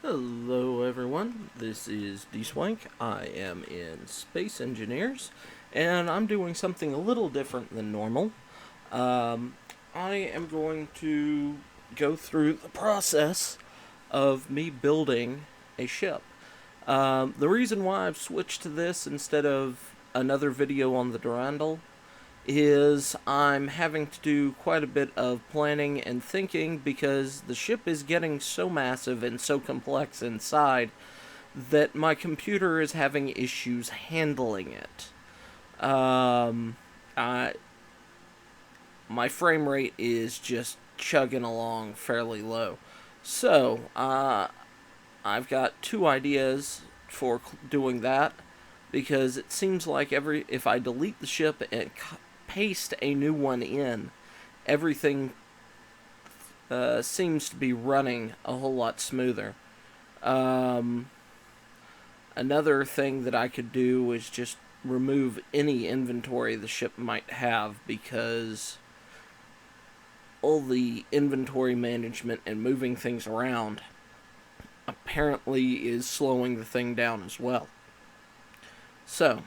Hello everyone, this is Dswank. I am in Space Engineers, and I'm doing something a little different than normal. Um, I am going to go through the process of me building a ship. The reason why I've switched to this instead of another video on the Durandal is I'm having to do quite a bit of planning and thinking because the ship is getting so massive and so complex inside that my computer is having issues handling it. Um, I, my frame rate is just chugging along fairly low. So, I've got two ideas for doing that because it seems like if I delete the ship and paste a new one in, everything seems to be running a whole lot smoother. Um, Another thing that I could do is just remove any inventory the ship might have because all the inventory management and moving things around apparently is slowing the thing down as well. So,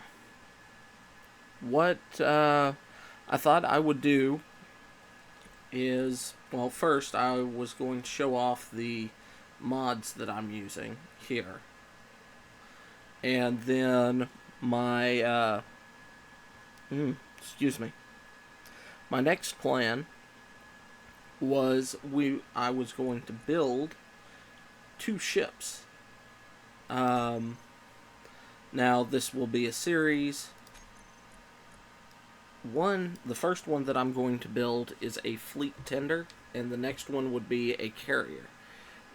what I thought I would do is, well, first I was going to show off the mods that I'm using here. And then my, excuse me, my next plan was I was going to build two ships. Um, Now this will be a series. The first one that I'm going to build is a fleet tender, and the next one would be a carrier.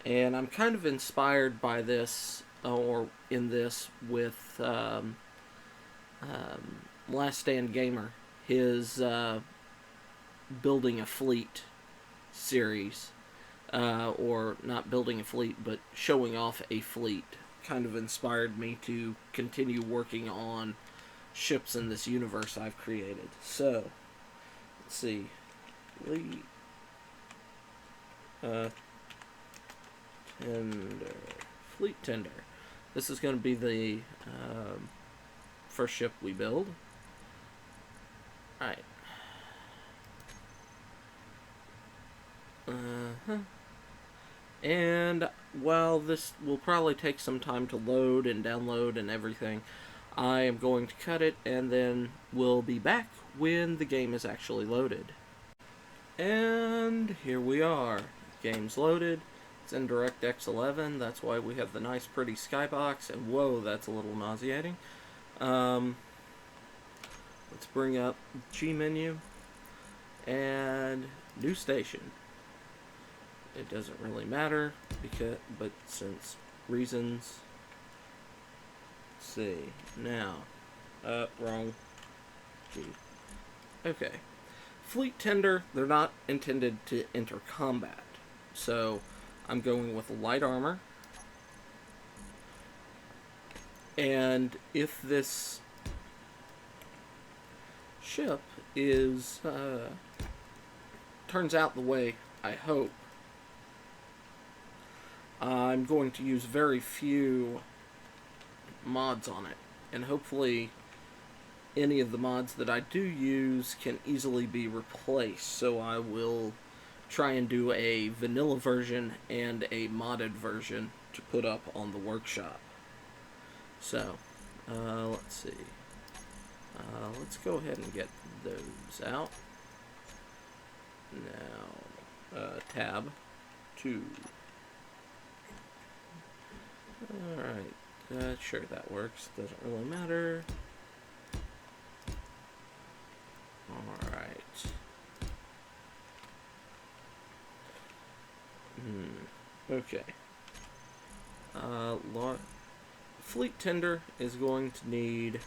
And I'm kind of inspired by this, or in this, with Last Stand Gamer, his building a fleet series, or not building a fleet, but showing off a fleet, kind of inspired me to continue working on ships in this universe I've created. So, let's see. Fleet uh, Tender. Fleet Tender. This is going to be the first ship we build. Alright. Uh-huh. And while this will probably take some time to load and download and everything, I am going to cut it and then we'll be back when the game is actually loaded. And here we are. Game's loaded. It's in DirectX 11. That's why we have the nice pretty skybox. And whoa, that's a little nauseating. Let's bring up G menu and new station. It doesn't really matter but since reasons. Let's see. Now, wrong. G. Okay. Fleet tender, they're not intended to enter combat. So, I'm going with light armor. And if this ship is turns out the way I hope, I'm going to use very few mods on it, and hopefully any of the mods that I do use can easily be replaced. So I will try and do a vanilla version and a modded version to put up on the workshop. So, let's see. Let's go ahead and get those out. Now, tab 2. Alright, sure that works. Doesn't really matter. Alright. Okay. Fleet tender is going to need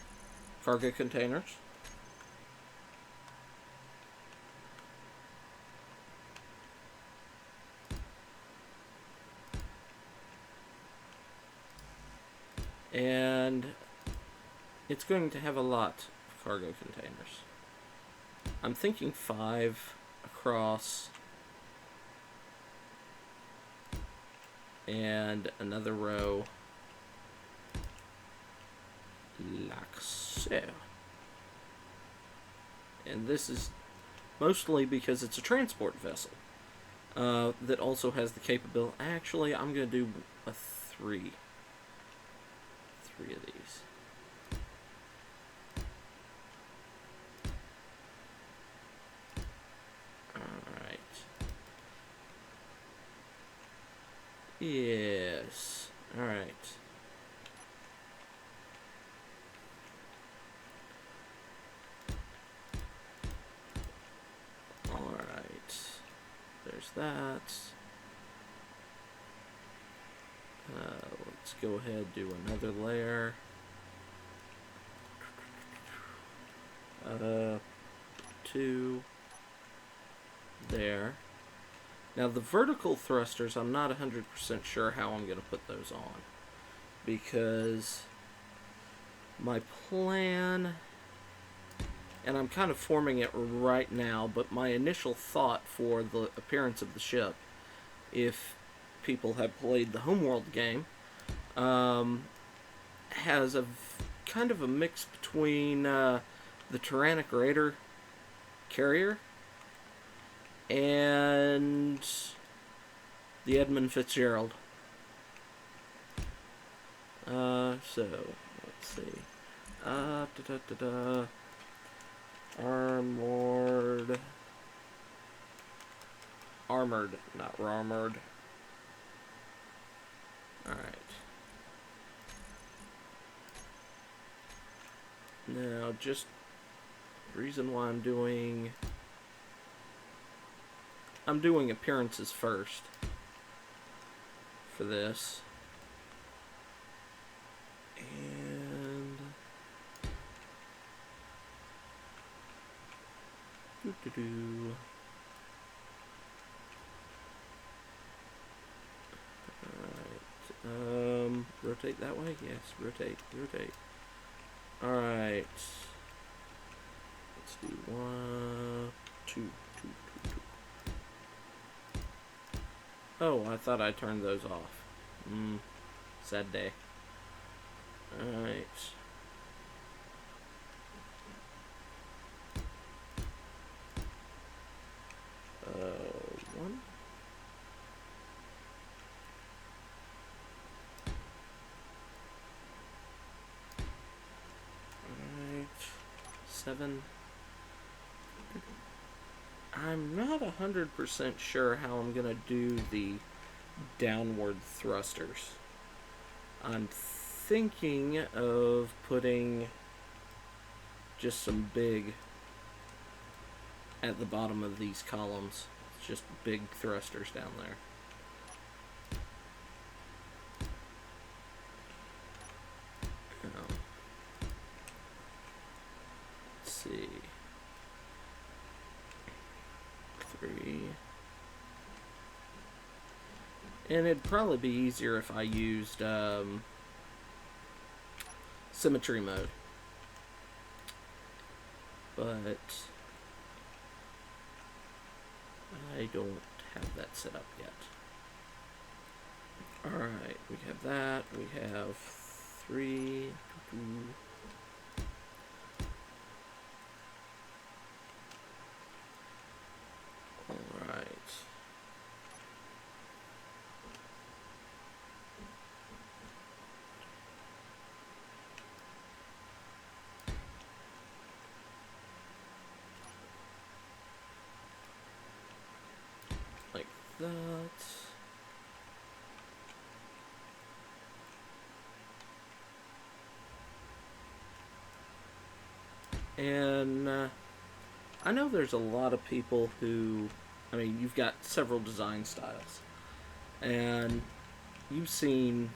cargo containers. And it's going to have a lot of cargo containers. I'm thinking 5 across and another row like so. And this is mostly because it's a transport vessel that also has the capability. Actually, I'm going to do a three of these. Alright. Yes. Alright. Alright. There's that. Let's go ahead and do another layer. Two. There. Now the vertical thrusters, I'm not 100% sure how I'm going to put those on. Because my plan, and I'm kind of forming it right now, but my initial thought for the appearance of the ship, if people have played the Homeworld game, has a kind of a mix between the Tyrannic Raider carrier and the Edmund Fitzgerald. So let's see. Armored, not armored. Alright. Now, just the reason why I'm doing appearances first for this. And Alright. Rotate that way? Yes, rotate. Alright. Let's do 1, 2. Oh, I thought I turned those off. Sad day. Alright. One. Alright. 7. I'm not 100% sure how I'm gonna do the downward thrusters. I'm thinking of putting just some big at the bottom of these columns. It's just big thrusters down there. Let's see. 3. And it'd probably be easier if I used symmetry mode. But I don't have that set up yet. Alright, we have that. We have 3. Alright. Like that. And I know there's a lot of people who, I mean, you've got several design styles, and you've seen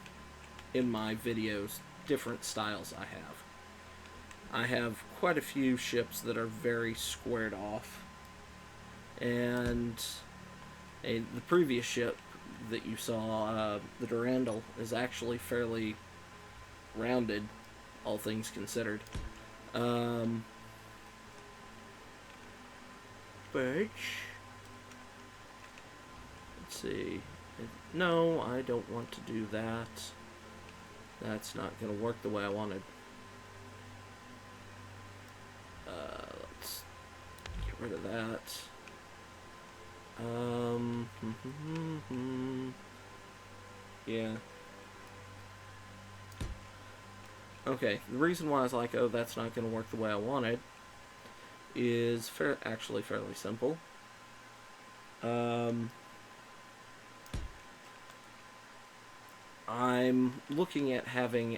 in my videos different styles I have. I have quite a few ships that are very squared off, and the previous ship that you saw, the Durandal, is actually fairly rounded, all things considered. But let's see. No, I don't want to do that. That's not going to work the way I wanted. Let's get rid of that. Yeah. Okay, the reason why I was like, oh, that's not going to work the way I wanted is actually fairly simple. I'm looking at having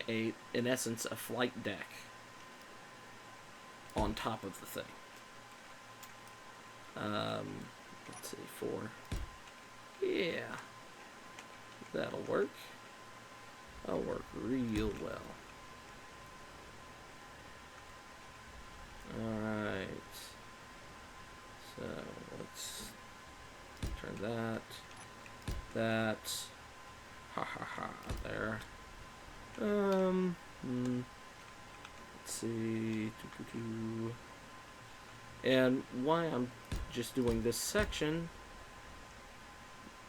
in essence, a flight deck on top of the thing. Let's see, 4. Yeah, that'll work. That'll work real well. Alright. So, let's turn that, there. Let's see, and why I'm just doing this section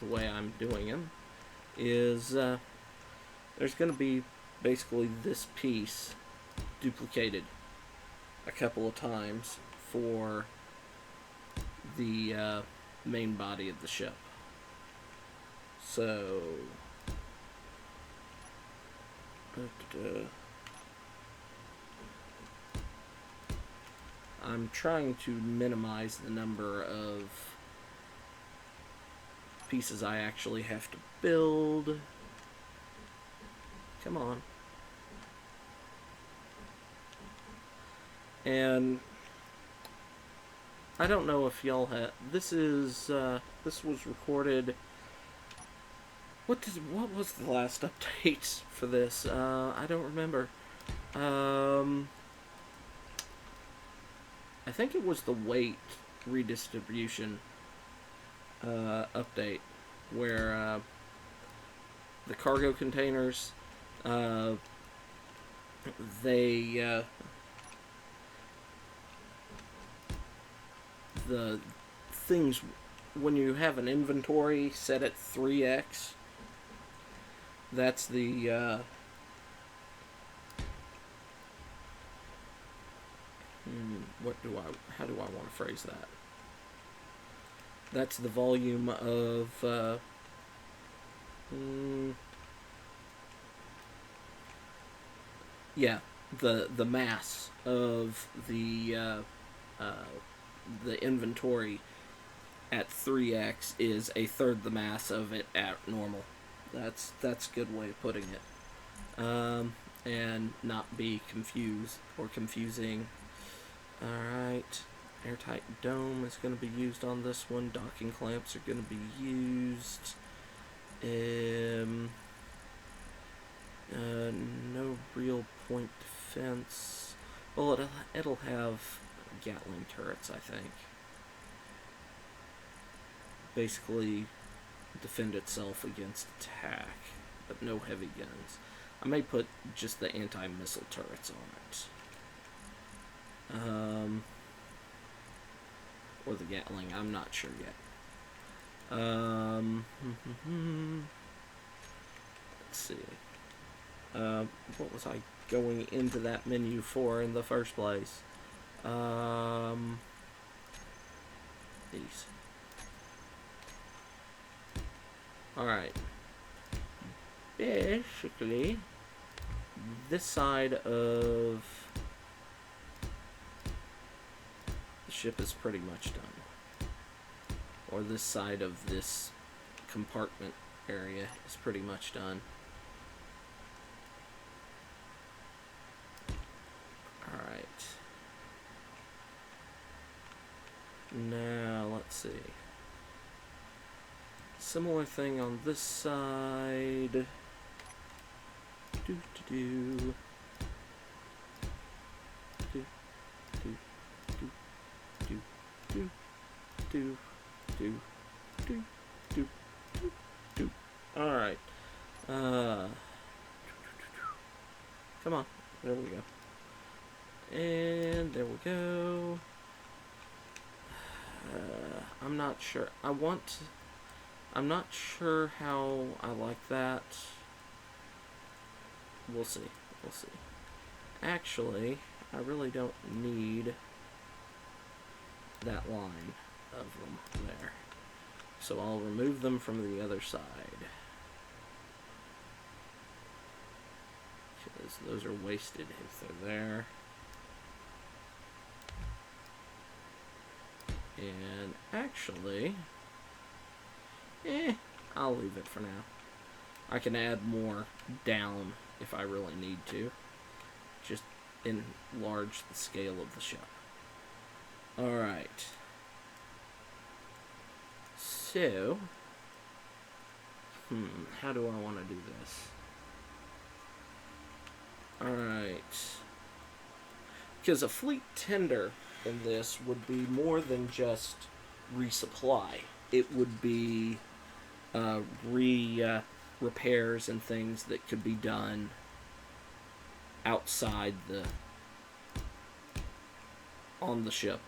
the way I'm doing them is there's going to be basically this piece duplicated a couple of times for the main body of the ship. So I'm trying to minimize the number of pieces I actually have to build. Come on. And I don't know if y'all had. This was recorded. What was the last update for this? I don't remember. I think it was the weight redistribution update where the cargo containers they the things when you have an inventory set at 3x, that's the how do I want to phrase that? That's the volume of yeah, the mass of the inventory at 3x is a third the mass of it at normal. That's a good way of putting it. And not be confused or confusing. Alright. Airtight dome is going to be used on this one. Docking clamps are going to be used. No real point defense. Well, it'll have Gatling turrets, I think. Basically defend itself against attack, but no heavy guns. I may put just the anti-missile turrets on it. Or the Gatling, I'm not sure yet. Let's see. What was I going into that menu for in the first place? These. Alright. Basically, this side of the ship is pretty much done. Or this side of this compartment area is pretty much done. Alright. Now, let's see. Similar thing on this side. Do. Alright. Come on. There we go. And there we go. I'm not sure. I I'm not sure how I like that. We'll see. We'll see. Actually, I really don't need that line of them there. So I'll remove them from the other side. Because those are wasted if they're there. And actually, I'll leave it for now. I can add more down if I really need to. Just enlarge the scale of the shop. Alright. So, how do I want to do this? Alright. Because a fleet tender in this would be more than just resupply. It would be repairs and things that could be done outside on the ship.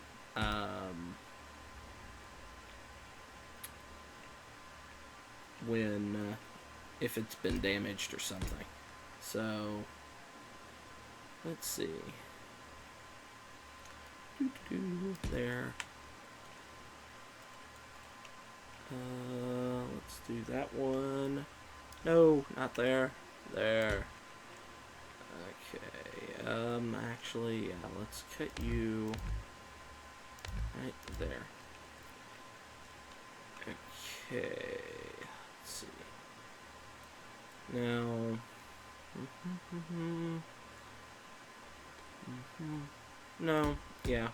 When if it's been damaged or something. So let's see. There. Let's do that one. No, not there. There. Okay. Actually, yeah, let's cut you right there. Okay. Let's see. Now. No. Yeah.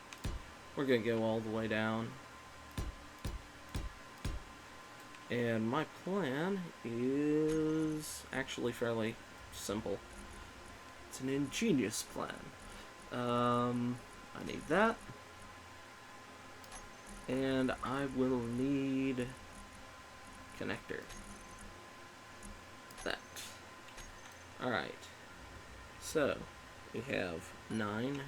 We're gonna go all the way down. And my plan is actually fairly simple. It's an ingenious plan. I need that. And I will need connector. That. Alright. So, we have 9,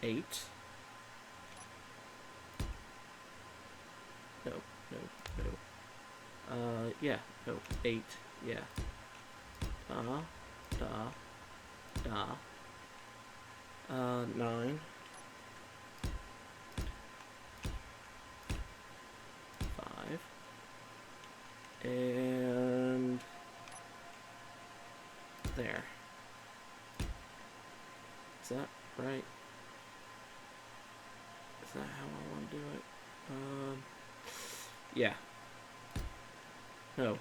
8. No. Yeah, no, 8, yeah. 9. 5. And there. Is that right? Is that how I want to do it? Yeah. No.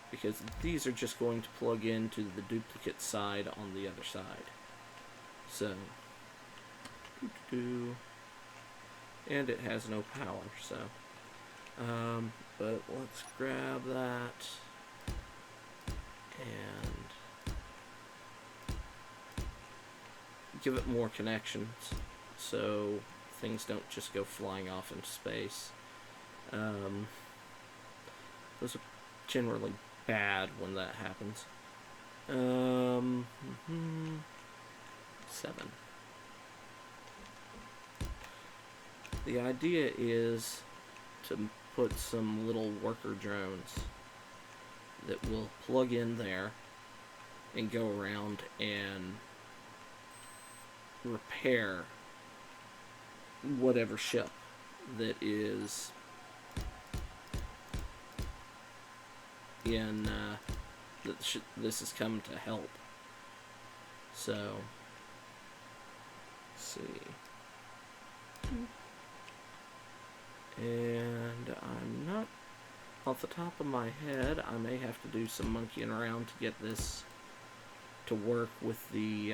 Because these are just going to plug into the duplicate side on the other side. So. And it has no power, so. But let's grab that. And give it more connections so things don't just go flying off into space. Those are generally bad when that happens. 7. The idea is to put some little worker drones that will plug in there and go around and repair whatever ship that is in this has come to help. So, let's see. And I'm not off the top of my head. I may have to do some monkeying around to get this to work with the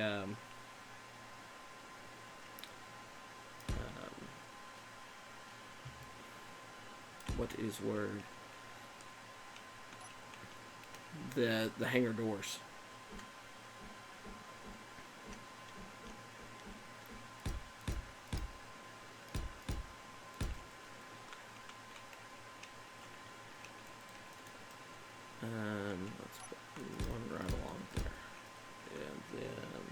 what is word? The hangar doors. Let's put one right along there, and then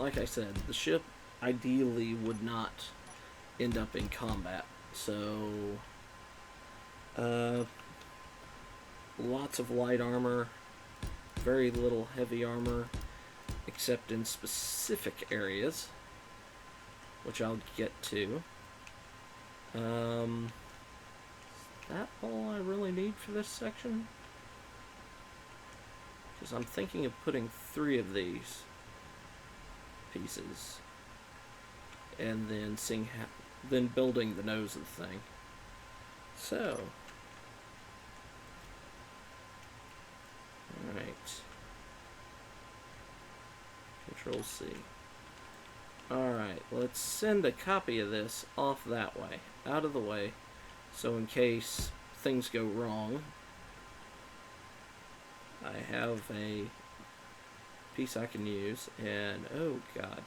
like I said, the ship ideally would not end up in combat. So, lots of light armor, very little heavy armor, except in specific areas, which I'll get to. Is that all I really need for this section? Because I'm thinking of putting 3 of these pieces, and then then building the nose of the thing. So, alright. Control C. Alright, let's send a copy of this off that way, out of the way, so in case things go wrong, I have a piece I can use, and oh god,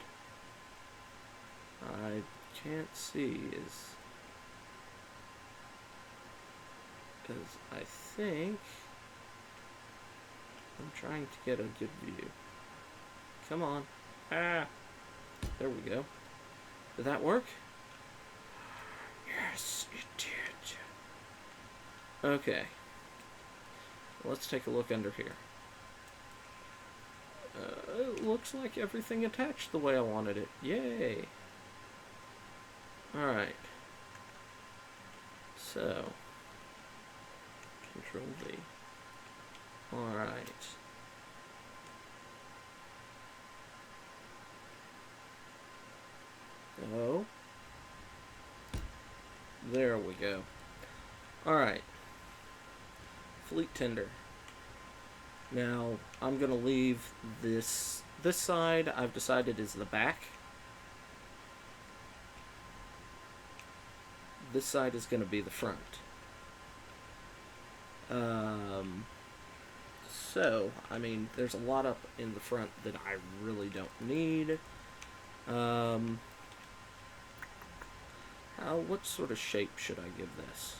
I can't see because I think I'm trying to get a good view. Come on. Ah! There we go. Did that work? Yes, it did. Okay. Let's take a look under here. It looks like everything attached the way I wanted it. Yay! Alright. So. Control V. Alright. Oh. There we go. Alright. Fleet tender. Now, I'm going to leave this side, I've decided, is the back. This side is going to be the front. So, I mean, there's a lot up in the front that I really don't need. What sort of shape should I give this?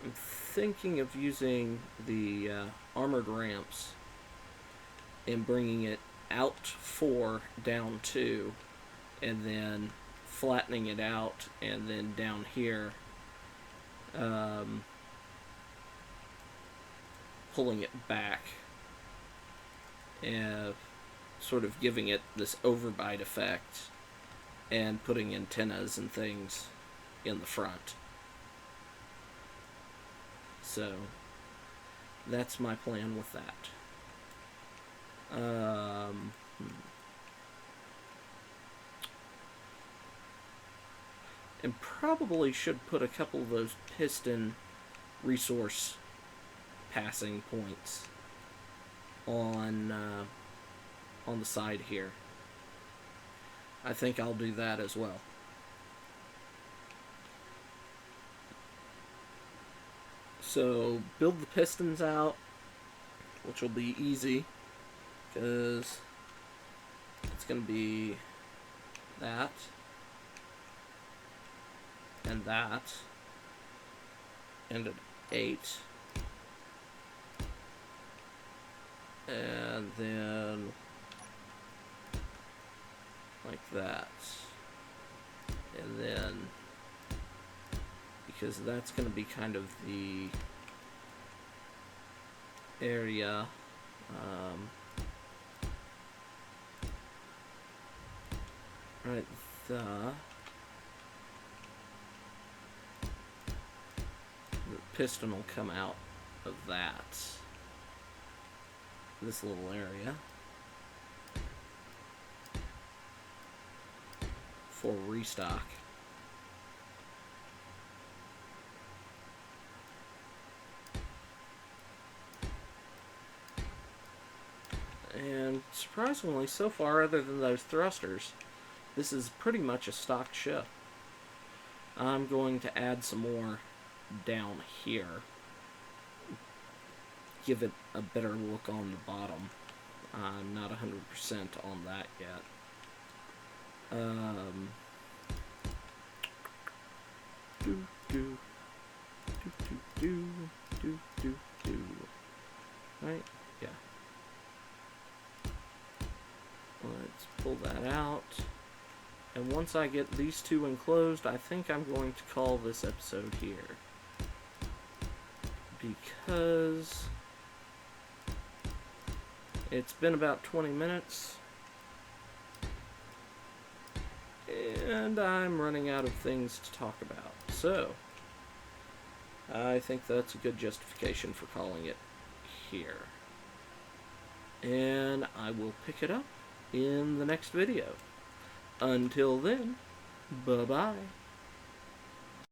I'm thinking of using the armored ramps and bringing it out 4, down 2, and then flattening it out, and then down here pulling it back and sort of giving it this overbite effect and putting antennas and things in the front. So that's my plan with that. And probably should put a couple of those piston resource passing points on the side here. I think I'll do that as well. So build the pistons out, which will be easy because it's going to be that and that and an 8, and then like that, and then because that's going to be kind of the area right, the piston will come out of this little area for restock. And surprisingly, so far, other than those thrusters, this is pretty much a stock ship. I'm going to add some more down here. Give it a better look on the bottom. I'm not 100% on that yet. Right? Yeah. Let's pull that out. And once I get these two enclosed, I think I'm going to call this episode here. Because it's been about 20 minutes. And I'm running out of things to talk about. So, I think that's a good justification for calling it here. And I will pick it up in the next video. Until then, bye-bye.